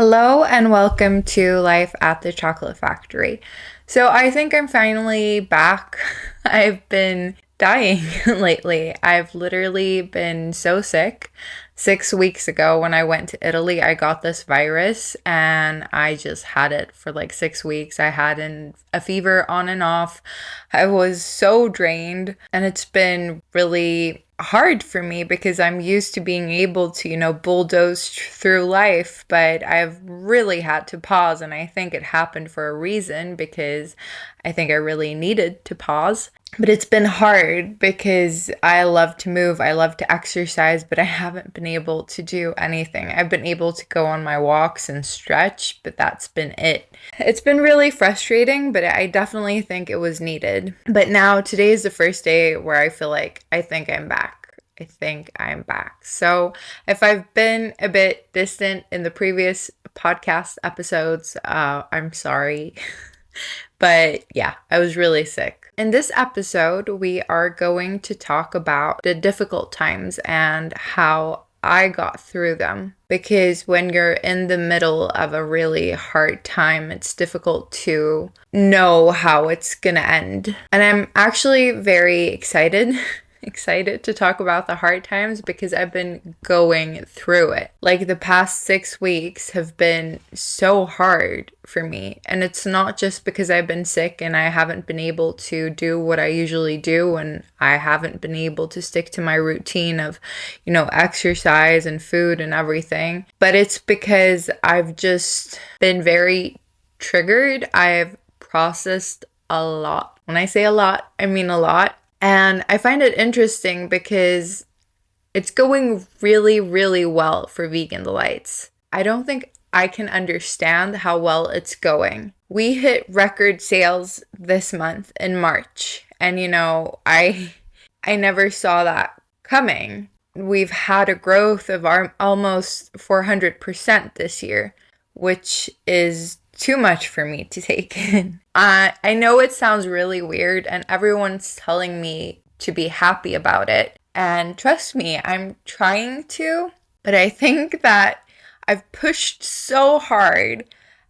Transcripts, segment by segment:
Hello and welcome to Life at the Chocolate Factory. So I think I'm finally back. I've been dying lately. I've literally been so sick. 6 weeks ago, when I went to Italy, I got this virus and I just had it for like 6 weeks. I had a fever on and off. I was so drained, and it's been really hard for me because I'm used to being able to, bulldoze through life, but I've really had to pause. And I think it happened for a reason because I think I really needed to pause. But it's been hard because I love to move, I love to exercise, but I haven't been able to do anything. I've been able to go on my walks and stretch, but that's been it. It's been really frustrating, but I definitely think it was needed. But now today is the first day where I feel like I think I'm back. I think I'm back. So if I've been a bit distant in the previous podcast episodes, I'm sorry. But yeah, I was really sick. In this episode, we are going to talk about the difficult times and how I got through them. Because when you're in the middle of a really hard time, it's difficult to know how it's gonna end. And I'm actually very excited to talk about the hard times because I've been going through it. Like the past 6 weeks have been so hard for me. And it's not just because I've been sick and I haven't been able to do what I usually do, and I haven't been able to stick to my routine of, exercise and food and everything. But it's because I've just been very triggered. I've processed a lot. When I say a lot, I mean a lot. And I find it interesting because it's going really, really well for Vegan Delights. I don't think I can understand how well it's going. We hit record sales this month in March. And I never saw that coming. We've had a growth of almost 400% this year, which is too much for me to take in. I know it sounds really weird and everyone's telling me to be happy about it. And trust me, I'm trying to, but I think that I've pushed so hard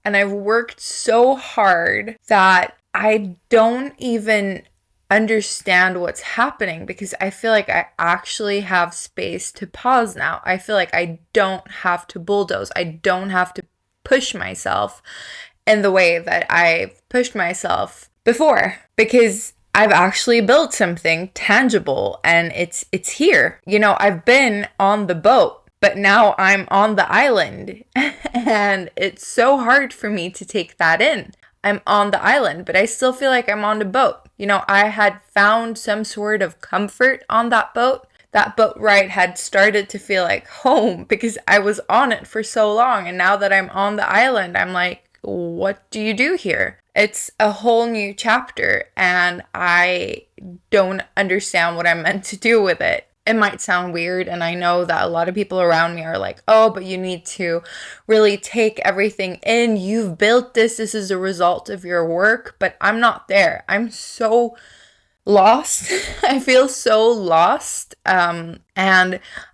and I've worked so hard that I don't even understand what's happening because I feel like I actually have space to pause now. I feel like I don't have to bulldoze. I don't have to push myself in the way that I've pushed myself before because I've actually built something tangible and it's here. I've been on the boat, but now I'm on the island and it's so hard for me to take that in. I'm on the island, but I still feel like I'm on the boat. I had found some sort of comfort on that boat. That boat ride had started to feel like home because I was on it for so long. And now that I'm on the island, I'm like, what do you do here? It's a whole new chapter and I don't understand what I'm meant to do with it. It might sound weird, and I know that a lot of people around me are like, oh, but you need to really take everything in. You've built this. This is a result of your work, but I'm not there. I'm so lost. I feel so lost. And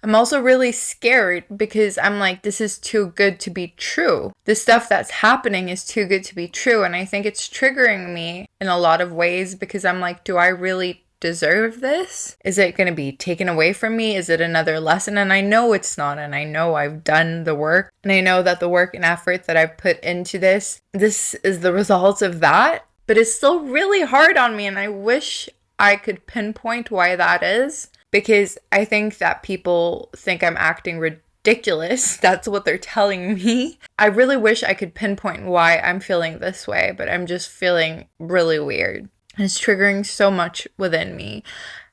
I'm also really scared because I'm like, this is too good to be true. The stuff that's happening is too good to be true. And I think it's triggering me in a lot of ways because I'm like, do I really deserve this? Is it going to be taken away from me? Is it another lesson? And I know it's not. And I know I've done the work. And I know that the work and effort that I've put into this is the result of that. But it's still really hard on me. And I wish I could pinpoint why that is, because I think that people think I'm acting ridiculous. That's what they're telling me. I really wish I could pinpoint why I'm feeling this way, but I'm just feeling really weird. It's triggering so much within me.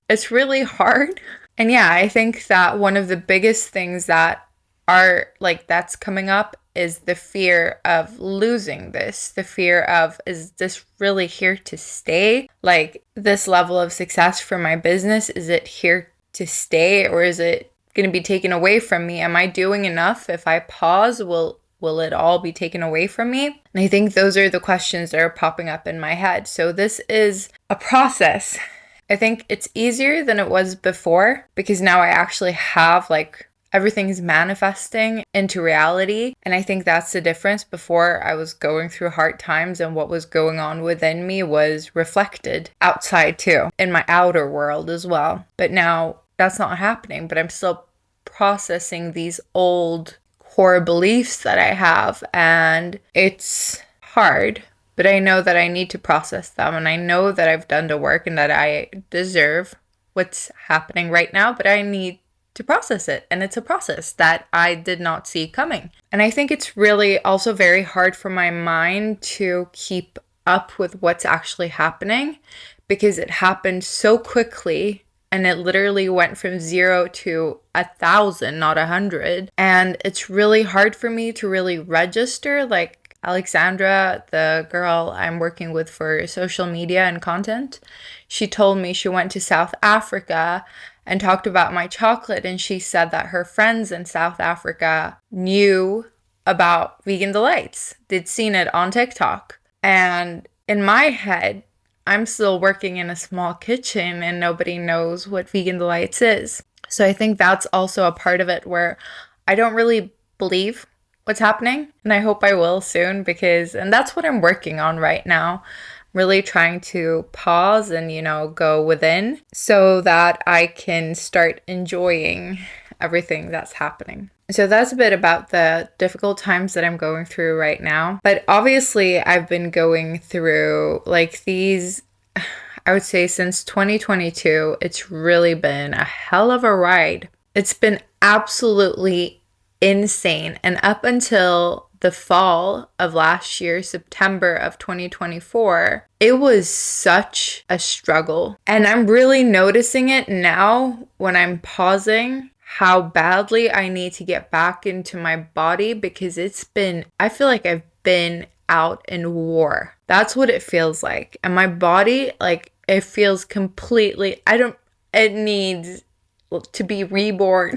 It's really hard. And yeah, I think that one of the biggest things that are like that's coming up is the fear of losing this, the fear of, is this really here to stay? Like this level of success for my business, is it here to stay or is it going to be taken away from me? Am I doing enough? If I pause, will it all be taken away from me? And I think those are the questions that are popping up in my head. So this is a process. I think it's easier than it was before because now I actually have like everything's manifesting into reality. And I think that's the difference. Before, I was going through hard times, and what was going on within me was reflected outside too, in my outer world as well. But now that's not happening, but I'm still processing these old core beliefs that I have, and it's hard. But I know that I need to process them, and I know that I've done the work and that I deserve what's happening right now, but I need to process it. And it's a process that I did not see coming. And I think it's really also very hard for my mind to keep up with what's actually happening, because it happened so quickly, and it literally went from 0 to 1,000, not 100. And it's really hard for me to really register. Like, Alexandra, the girl I'm working with for social media and content, she told me she went to South Africa and talked about my chocolate. And she said that her friends in South Africa knew about Vegan Delights. They'd seen it on TikTok. And in my head, I'm still working in a small kitchen and nobody knows what Vegan Delights is. So I think that's also a part of it where I don't really believe what's happening, and I hope I will soon, and that's what I'm working on right now. Really trying to pause and, go within so that I can start enjoying everything that's happening. So that's a bit about the difficult times that I'm going through right now. But obviously I've been going through these, I would say since 2022, it's really been a hell of a ride. It's been absolutely insane. And up until the fall of last year, September of 2024, it was such a struggle. And I'm really noticing it now when I'm pausing, how badly I need to get back into my body, because I feel like I've been out in war. That's what it feels like. And my body, it feels completely, it needs to be reborn.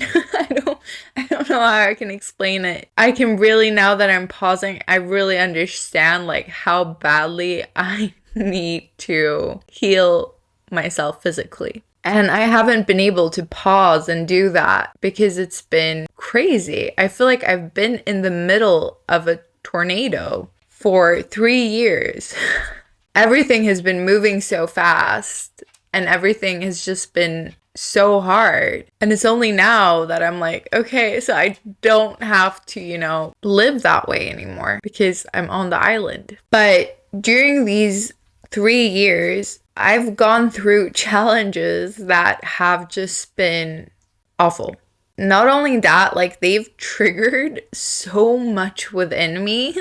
I don't know how I can explain it. I can really, now that I'm pausing, I really understand how badly I need to heal myself physically. And I haven't been able to pause and do that because it's been crazy. I feel like I've been in the middle of a tornado for 3 years. Everything has been moving so fast, and everything has just been so hard. And it's only now that I'm like, okay, so I don't have to, live that way anymore because I'm on the island. But during these 3 years, I've gone through challenges that have just been awful. Not only that, they've triggered so much within me,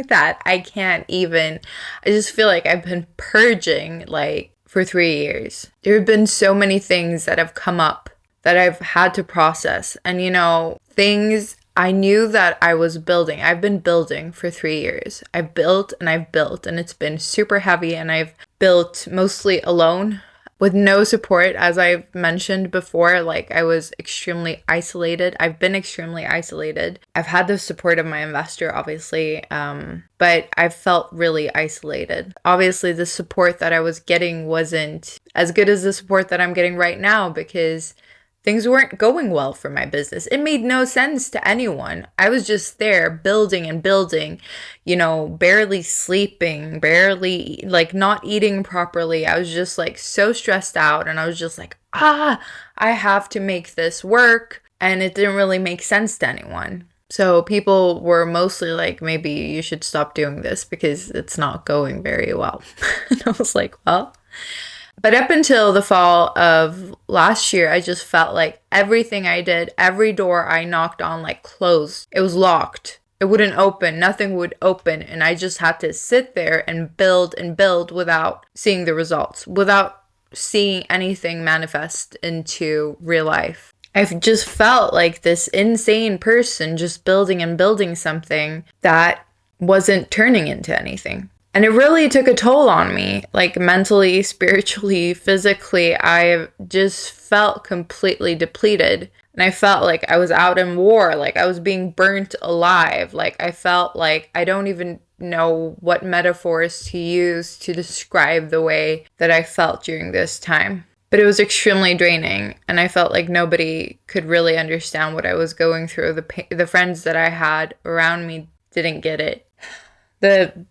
that I just feel like I've been purging, for 3 years. There have been so many things that have come up that I've had to process. And, things I knew that I was building. I've been building for 3 years. I've built, and it's been super heavy, and I've built mostly alone with no support. As I've mentioned before, I was extremely isolated. I've been extremely isolated. I've had the support of my investor, obviously, but I've felt really isolated. Obviously, the support that I was getting wasn't as good as the support that I'm getting right now, because things weren't going well for my business. It made no sense to anyone. I was just there building and building, barely sleeping, barely not eating properly. I was just so stressed out, and I was just I have to make this work. And it didn't really make sense to anyone. So people were mostly maybe you should stop doing this because it's not going very well. And I was well. But up until the fall of last year, I just felt like everything I did, every door I knocked on, closed. It was locked. It wouldn't open. Nothing would open. And I just had to sit there and build without seeing the results, without seeing anything manifest into real life. I've just felt like this insane person just building and building something that wasn't turning into anything. And it really took a toll on me, mentally, spiritually, physically. I just felt completely depleted. And I felt like I was out in war, I was being burnt alive. I felt like I don't even know what metaphors to use to describe the way that I felt during this time. But it was extremely draining, and I felt like nobody could really understand what I was going through. The friends that I had around me didn't get it. The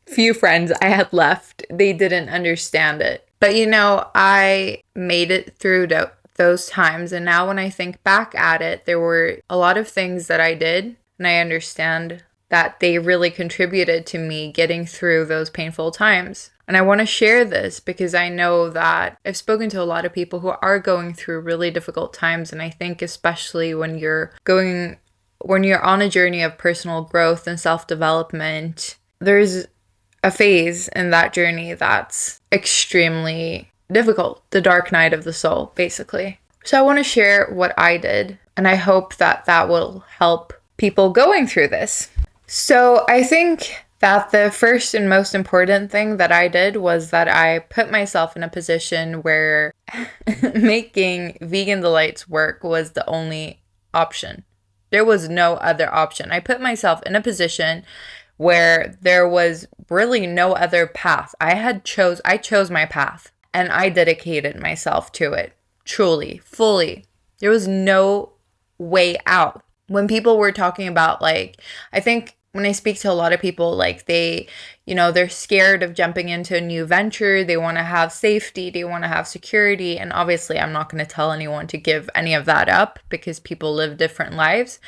few friends I had left, they didn't understand it. But I made it through those times, and now when I think back at it, there were a lot of things that I did, and I understand that they really contributed to me getting through those painful times. And I want to share this because I know that I've spoken to a lot of people who are going through really difficult times, and I think especially when you're on a journey of personal growth and self-development, there's a phase in that journey that's extremely difficult, the dark night of the soul, basically. So I want to share what I did, and I hope that that will help people going through this. So I think that the first and most important thing that I did was that I put myself in a position where making Vegan Delights work was the only option. There was no other option. I put myself in a position where there was really no other path. I chose my path, and I dedicated myself to it. Truly, fully. There was no way out. When people were talking about, I think when I speak to a lot of people, they're scared of jumping into a new venture. They want to have safety. They want to have security. And obviously, I'm not going to tell anyone to give any of that up because people live different lives.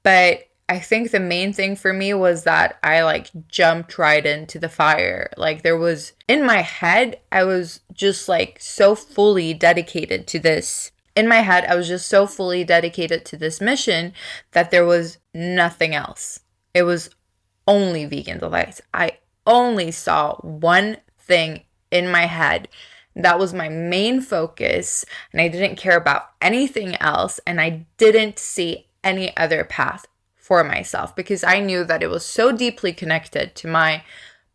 But I think the main thing for me was that I jumped right into the fire. There was, in my head, I was just so fully dedicated to this. In my head, I was just so fully dedicated to this mission that there was nothing else. It was only Vegan Delights. I only saw one thing in my head. That was my main focus, and I didn't care about anything else, and I didn't see any other path for myself because I knew that it was so deeply connected to my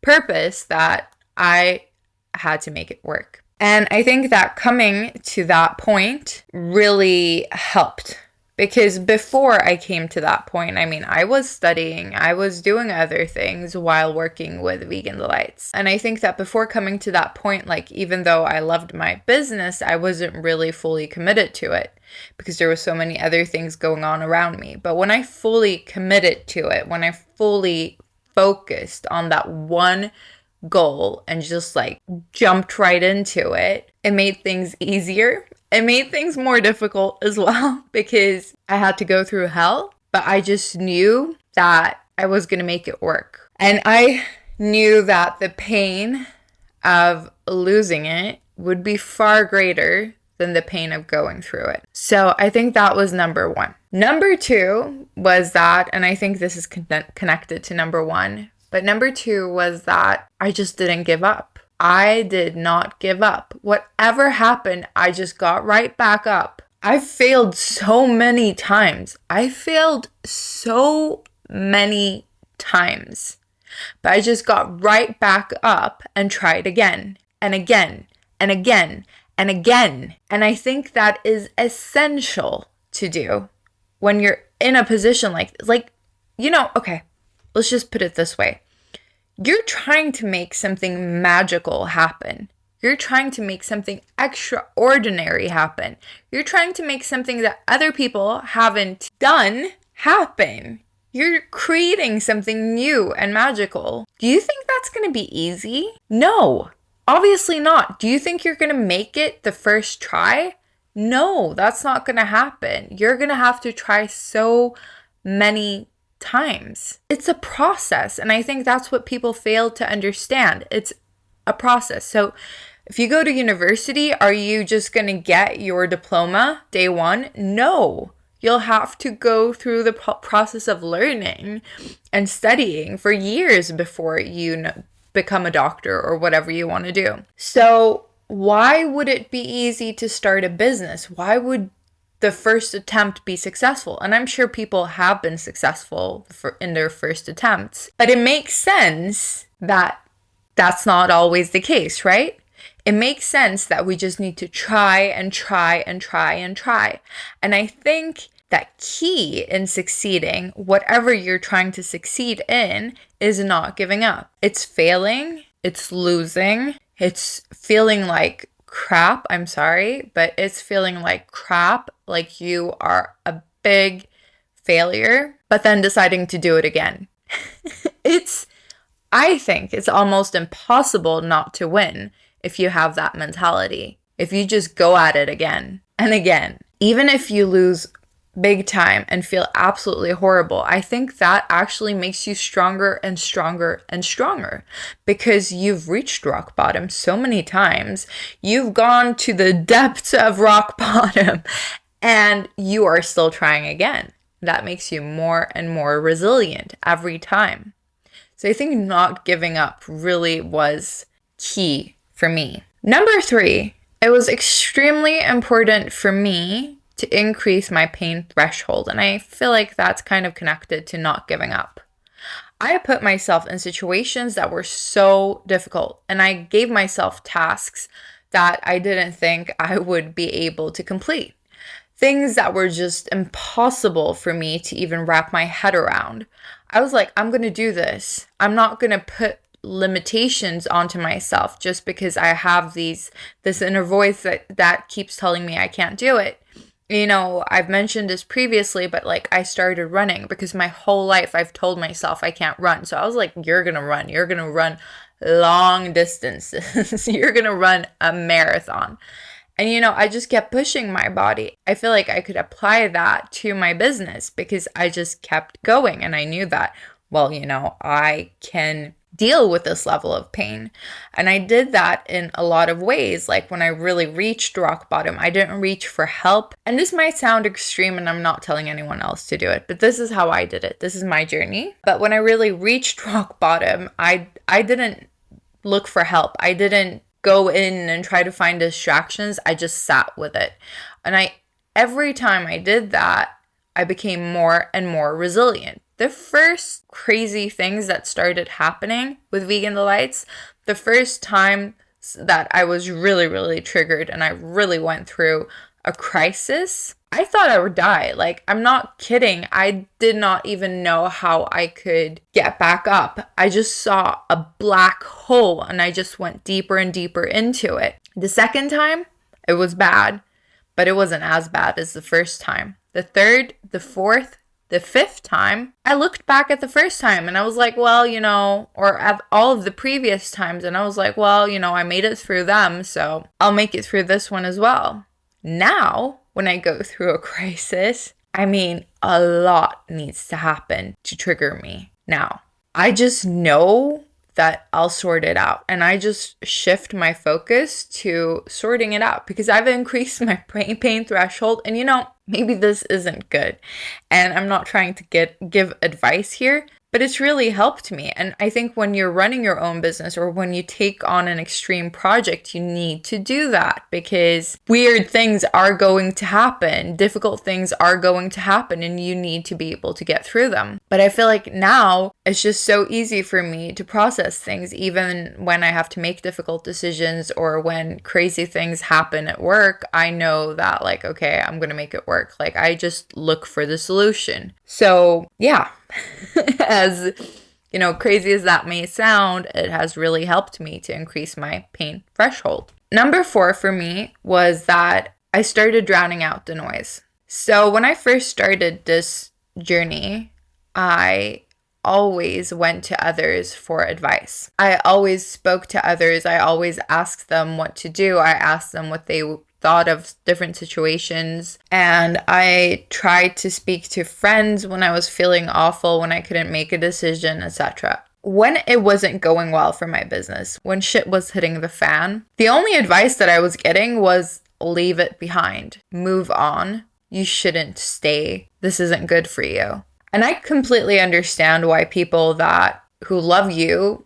purpose that I had to make it work. And I think that coming to that point really helped. Because before I came to that point, I was studying, I was doing other things while working with Vegan Delights. And I think that before coming to that point, even though I loved my business, I wasn't really fully committed to it because there were so many other things going on around me. But when I fully committed to it, when I fully focused on that one goal and just jumped right into it, it made things easier. It made things more difficult as well because I had to go through hell, but I just knew that I was going to make it work. And I knew that the pain of losing it would be far greater than the pain of going through it. So I think that was number one. Number two was that, and I think this is connected to number one, but number two was that I just didn't give up. I did not give up. Whatever happened, I just got right back up. I failed so many times. But I just got right back up and tried again and again and again and again. And I think that is essential to do when you're in a position okay, let's just put it this way. You're trying to make something magical happen. You're trying to make something extraordinary happen. You're trying to make something that other people haven't done happen. You're creating something new and magical. Do you think that's going to be easy? No, obviously not. Do you think you're going to make it the first try? No, that's not going to happen. You're going to have to try so many times. It's a process, and I think that's what people fail to understand. It's a process. So if you go to university, are you just going to get your diploma day one? No. You'll have to go through the process of learning and studying for years before you become a doctor or whatever you want to do. So why would it be easy to start a business? Why would the first attempt be successful? And I'm sure people have been successful in their first attempts, but it makes sense that that's not always the case, right? It makes sense that we just need to try and try and try and try. And I think that key in succeeding, whatever you're trying to succeed in, is not giving up. It's failing, it's losing, it's feeling like crap, I'm sorry, but it's feeling like crap, like you are a big failure, but then deciding to do it again. I think it's almost impossible not to win if you have that mentality. If you just go at it again and again, even if you lose big time and feel absolutely horrible, I think that actually makes you stronger and stronger and stronger because you've reached rock bottom so many times. You've gone to the depths of rock bottom and you are still trying again. That makes you more and more resilient every time. So I think not giving up really was key for me. Number 3, it was extremely important for me to increase my pain threshold. And I feel like that's kind of connected to not giving up. I put myself in situations that were so difficult and I gave myself tasks that I didn't think I would be able to complete. Things that were just impossible for me to even wrap my head around. I was like, I'm going to do this. I'm not going to put limitations onto myself just because I have this inner voice that keeps telling me I can't do it. You know, I've mentioned this previously, but like I started running because my whole life I've told myself I can't run. So I was like, you're going to run. You're going to run long distances. You're going to run a marathon. And, you know, I just kept pushing my body. I feel like I could apply that to my business because I just kept going. And I knew that, well, you know, I can deal with this level of pain. And I did that in a lot of ways. Like when I really reached rock bottom, I didn't reach for help. And this might sound extreme and I'm not telling anyone else to do it, but this is how I did it. This is my journey. But when I really reached rock bottom, I didn't look for help. I didn't go in and try to find distractions. I just sat with it. And every time I did that, I became more and more resilient. The first crazy things that started happening with Vegan Delights, the first time that I was really, really triggered and I really went through a crisis, I thought I would die. Like, I'm not kidding. I did not even know how I could get back up. I just saw a black hole and I just went deeper and deeper into it. The second time, it was bad, but it wasn't as bad as the first time. The third, the fourth, the fifth time, I looked back at the first time and I was like, well, you know, or at all of the previous times, and I was like, well, you know, I made it through them, so I'll make it through this one as well. Now, when I go through a crisis, I mean, a lot needs to happen to trigger me. Now, I just know that I'll sort it out. And I just shift my focus to sorting it out because I've increased my pain threshold. And you know, maybe this isn't good. And I'm not trying to give advice here, but it's really helped me. And I think when you're running your own business or when you take on an extreme project, you need to do that because weird things are going to happen. Difficult things are going to happen and you need to be able to get through them. But I feel like now it's just so easy for me to process things, even when I have to make difficult decisions or when crazy things happen at work. I know that like, okay, I'm going to make it work. Like I just look for the solution. So yeah. As you know, crazy as that may sound, it has really helped me to increase my pain threshold. Number 4 for me was that I started drowning out the noise. So when I first started this journey, I always went to others for advice. I always spoke to others. I always asked them what to do. I asked them what they thought of different situations, and I tried to speak to friends when I was feeling awful, when I couldn't make a decision, etc. When it wasn't going well for my business, when shit was hitting the fan, the only advice that I was getting was leave it behind, move on, you shouldn't stay, this isn't good for you. And I completely understand why people who love you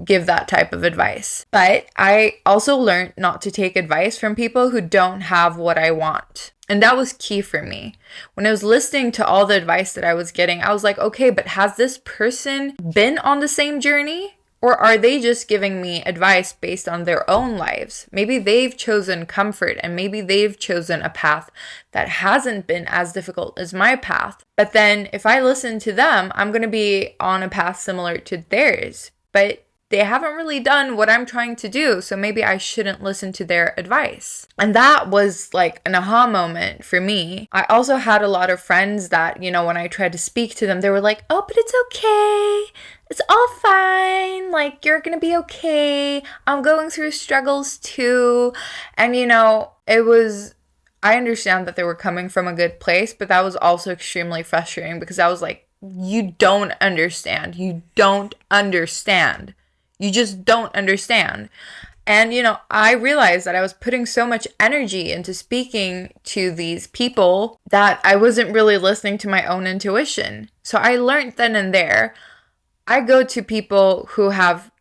give that type of advice. But I also learned not to take advice from people who don't have what I want. And that was key for me. When I was listening to all the advice that I was getting, I was like, okay, but has this person been on the same journey? Or are they just giving me advice based on their own lives? Maybe they've chosen comfort and maybe they've chosen a path that hasn't been as difficult as my path. But then if I listen to them, I'm going to be on a path similar to theirs. But they haven't really done what I'm trying to do, so maybe I shouldn't listen to their advice. And that was like an aha moment for me. I also had a lot of friends that, when I tried to speak to them, they were like, oh, but it's okay. It's all fine. Like, you're gonna be okay. I'm going through struggles too. And, I understand that they were coming from a good place, but that was also extremely frustrating because I was like, you don't understand. You don't understand. You just don't understand. And, I realized that I was putting so much energy into speaking to these people that I wasn't really listening to my own intuition. So I learned then and there, I go to people who have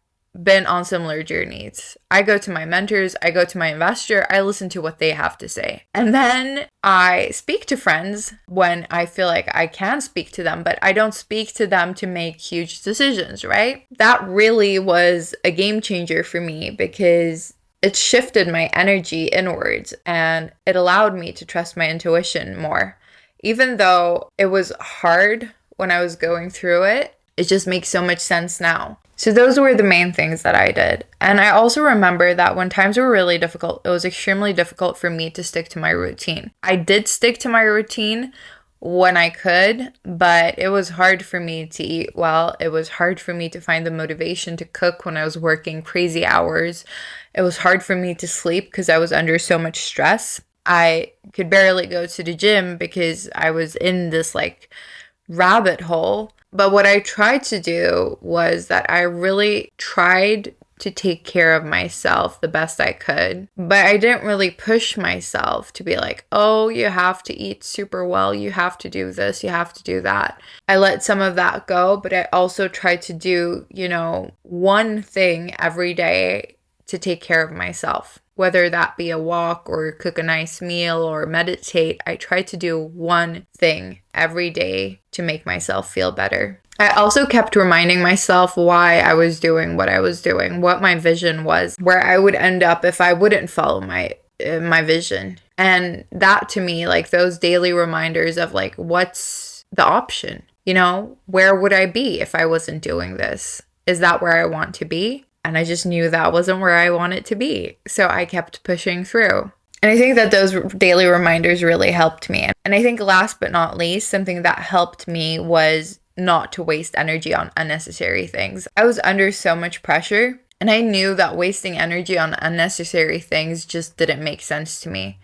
been on similar journeys. I go to my mentors, I go to my investor, I listen to what they have to say. And then I speak to friends when I feel like I can speak to them, but I don't speak to them to make huge decisions, right? That really was a game changer for me because it shifted my energy inwards and it allowed me to trust my intuition more. Even though it was hard when I was going through it, it just makes so much sense now. So those were the main things that I did. And I also remember that when times were really difficult, it was extremely difficult for me to stick to my routine. I did stick to my routine when I could, but it was hard for me to eat well. It was hard for me to find the motivation to cook when I was working crazy hours. It was hard for me to sleep because I was under so much stress. I could barely go to the gym because I was in this rabbit hole. But what I tried to do was that I really tried to take care of myself the best I could. But I didn't really push myself to be like, oh, you have to eat super well. You have to do this. You have to do that. I let some of that go, but I also tried to do, one thing every day to take care of myself. Whether that be a walk or cook a nice meal or meditate, I try to do one thing every day to make myself feel better. I also kept reminding myself why I was doing what I was doing, what my vision was, where I would end up if I wouldn't follow my vision. And that to me, those daily reminders of what's the option? Where would I be if I wasn't doing this? Is that where I want to be? And I just knew that wasn't where I wanted to be. So I kept pushing through. And I think that those daily reminders really helped me. And I think last but not least, something that helped me was not to waste energy on unnecessary things. I was under so much pressure, and I knew that wasting energy on unnecessary things just didn't make sense to me.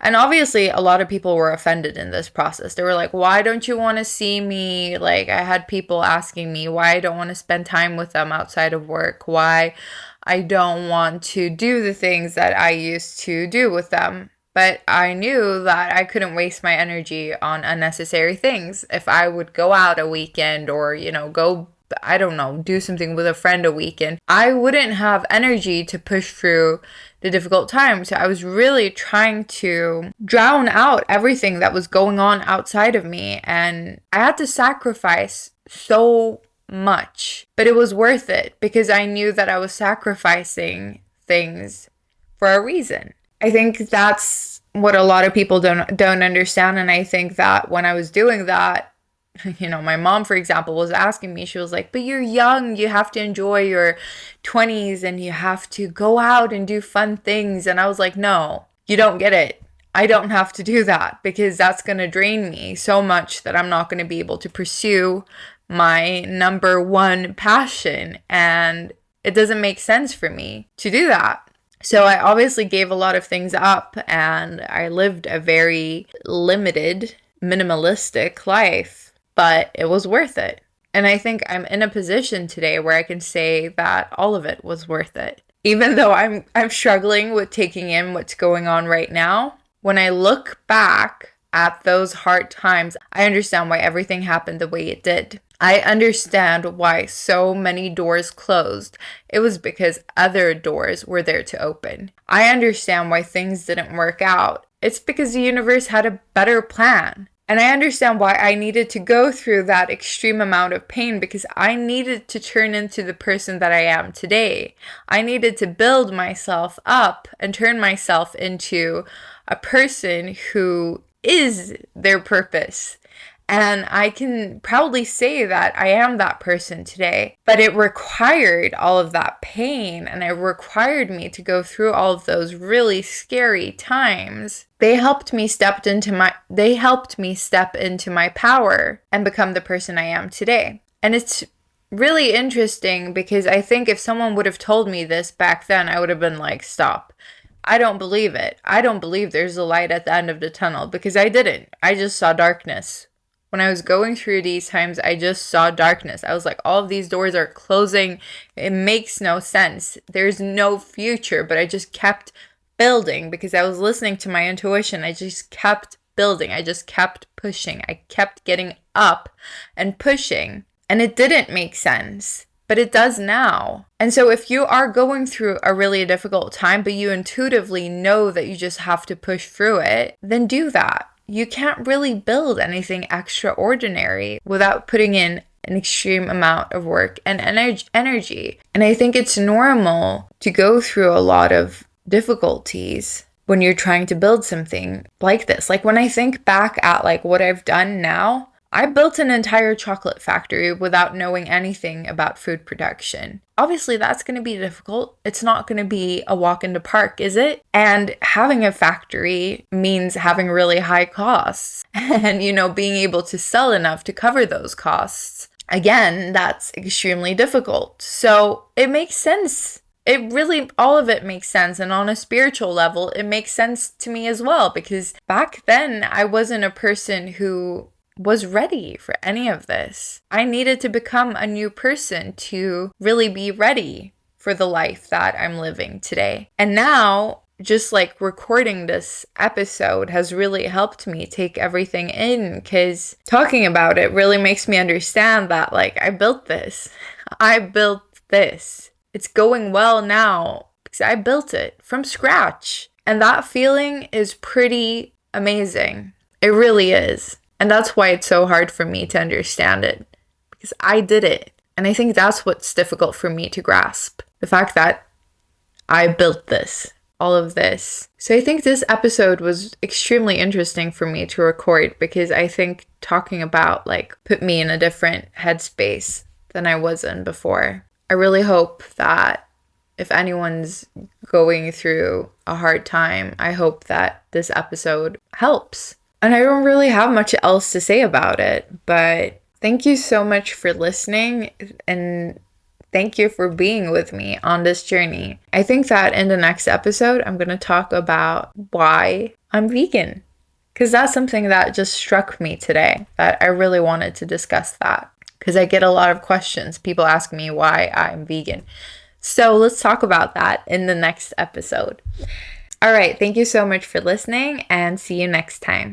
And obviously, a lot of people were offended in this process. They were like, why don't you want to see me? I had people asking me why I don't want to spend time with them outside of work, why I don't want to do the things that I used to do with them. But I knew that I couldn't waste my energy on unnecessary things. If I would go out a weekend or, go, I don't know, do something with a friend a weekend, I wouldn't have energy to push through the difficult times. So I was really trying to drown out everything that was going on outside of me. And I had to sacrifice so much, but it was worth it because I knew that I was sacrificing things for a reason. I think that's what a lot of people don't understand. And I think that when I was doing that, my mom, for example, was asking me, she was like, but you're young, you have to enjoy your 20s and you have to go out and do fun things. And I was like, no, you don't get it. I don't have to do that because that's going to drain me so much that I'm not going to be able to pursue my number one passion. And it doesn't make sense for me to do that. So I obviously gave a lot of things up and I lived a very limited, minimalistic life, but it was worth it. And I think I'm in a position today where I can say that all of it was worth it. Even though I'm struggling with taking in what's going on right now, when I look back at those hard times, I understand why everything happened the way it did. I understand why so many doors closed. It was because other doors were there to open. I understand why things didn't work out. It's because the universe had a better plan. And I understand why I needed to go through that extreme amount of pain because I needed to turn into the person that I am today. I needed to build myself up and turn myself into a person who is their purpose. And I can proudly say that I am that person today. But it required all of that pain, and it required me to go through all of those really scary times. They helped me step into my power and become the person I am today. And it's really interesting because I think if someone would have told me this back then, I would have been like, stop. I don't believe it. I don't believe there's a light at the end of the tunnel, because I didn't. I just saw darkness. When I was going through these times, I just saw darkness. I was like, all of these doors are closing. It makes no sense. There's no future. But I just kept building because I was listening to my intuition. I just kept building. I just kept pushing. I kept getting up and pushing. And it didn't make sense, but it does now. And so if you are going through a really difficult time, but you intuitively know that you just have to push through it, then do that. You can't really build anything extraordinary without putting in an extreme amount of work and energy. And I think it's normal to go through a lot of difficulties when you're trying to build something like this. Like when I think back at like what I've done now, I built an entire chocolate factory without knowing anything about food production. Obviously, that's going to be difficult. It's not going to be a walk in the park, is it? And having a factory means having really high costs and, being able to sell enough to cover those costs. Again, that's extremely difficult. So it makes sense. All of it makes sense. And on a spiritual level, it makes sense to me as well, because back then I wasn't a person who was ready for any of this. I needed to become a new person to really be ready for the life that I'm living today. And now, just like recording this episode has really helped me take everything in, because talking about it really makes me understand that, like, I built this. I built this. It's going well now because I built it from scratch. And that feeling is pretty amazing. It really is. And that's why it's so hard for me to understand it, because I did it. And I think that's what's difficult for me to grasp. The fact that I built this, all of this. So I think this episode was extremely interesting for me to record, because I think talking about put me in a different headspace than I was in before. I really hope that if anyone's going through a hard time, I hope that this episode helps. And I don't really have much else to say about it, but thank you so much for listening, and thank you for being with me on this journey. I think that in the next episode, I'm going to talk about why I'm vegan, because that's something that just struck me today, that I really wanted to discuss that, because I get a lot of questions. People ask me why I'm vegan. So let's talk about that in the next episode. All right, thank you so much for listening, and see you next time.